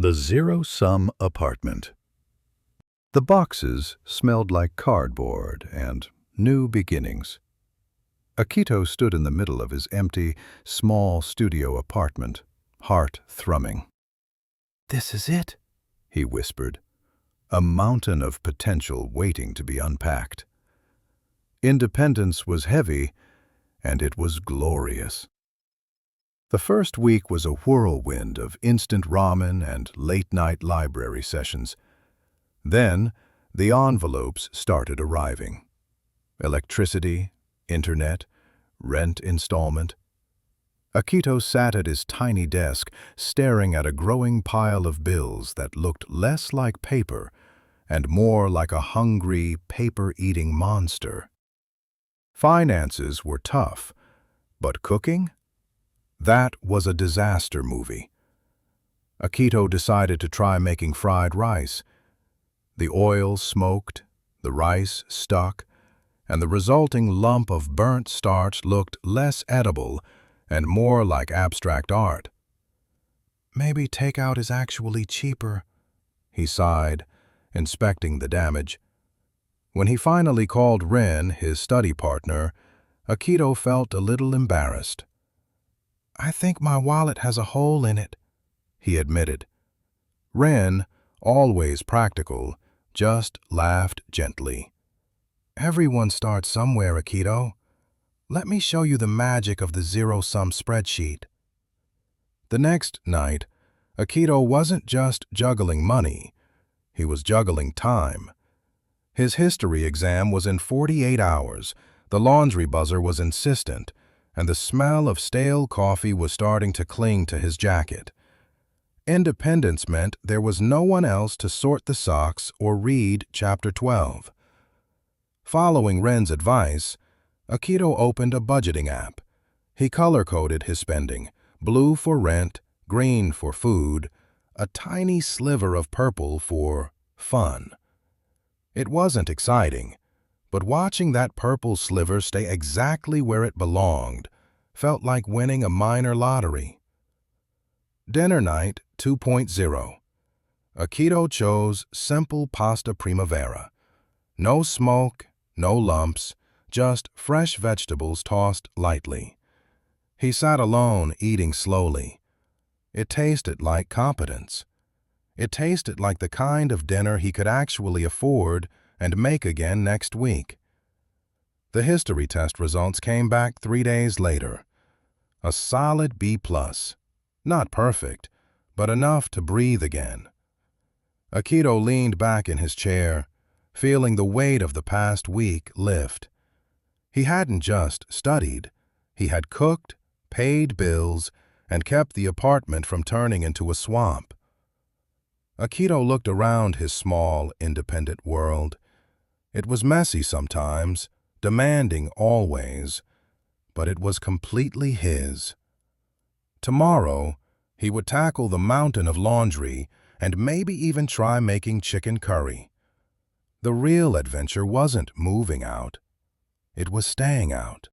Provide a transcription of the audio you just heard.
The Zero-Sum Apartment. The boxes smelled like cardboard and new beginnings. Akito stood in the middle of his empty, small studio apartment, heart thrumming. "This is it," he whispered, a mountain of potential waiting to be unpacked. Independence was heavy, and it was glorious. The first week was a whirlwind of instant ramen and late-night library sessions. Then, the envelopes started arriving. Electricity, internet, rent installment. Akito sat at his tiny desk, staring at a growing pile of bills that looked less like paper and more like a hungry, paper-eating monster. Finances were tough, but cooking? That was a disaster movie. Akito decided to try making fried rice. The oil smoked, the rice stuck, and the resulting lump of burnt starch looked less edible and more like abstract art. "Maybe takeout is actually cheaper," he sighed, inspecting the damage. When he finally called Ren, his study partner, Akito felt a little embarrassed. "I think my wallet has a hole in it," he admitted. Ren, always practical, just laughed gently. "Everyone starts somewhere, Akito. Let me show you the magic of the zero-sum spreadsheet." The next night, Akito wasn't just juggling money, he was juggling time. His history exam was in 48 hours, the laundry buzzer was insistent, and the smell of stale coffee was starting to cling to his jacket. Independence meant there was no one else to sort the socks or read Chapter 12. Following Ren's advice, Akito opened a budgeting app. He color-coded his spending, blue for rent, green for food, a tiny sliver of purple for fun. It wasn't exciting, but watching that purple sliver stay exactly where it belonged felt like winning a minor lottery. Dinner night 2.0. Akito chose simple pasta primavera. No smoke, no lumps, just fresh vegetables tossed lightly. He sat alone, eating slowly. It tasted like competence. It tasted like the kind of dinner he could actually afford and make again next week. The history test results came back 3 days later. A solid B+. Not perfect, but enough to breathe again. Akito leaned back in his chair, feeling the weight of the past week lift. He hadn't just studied, he had cooked, paid bills, and kept the apartment from turning into a swamp. Akito looked around his small, independent world. It was messy sometimes, demanding always, but it was completely his. Tomorrow, he would tackle the mountain of laundry and maybe even try making chicken curry. The real adventure wasn't moving out. It was staying out.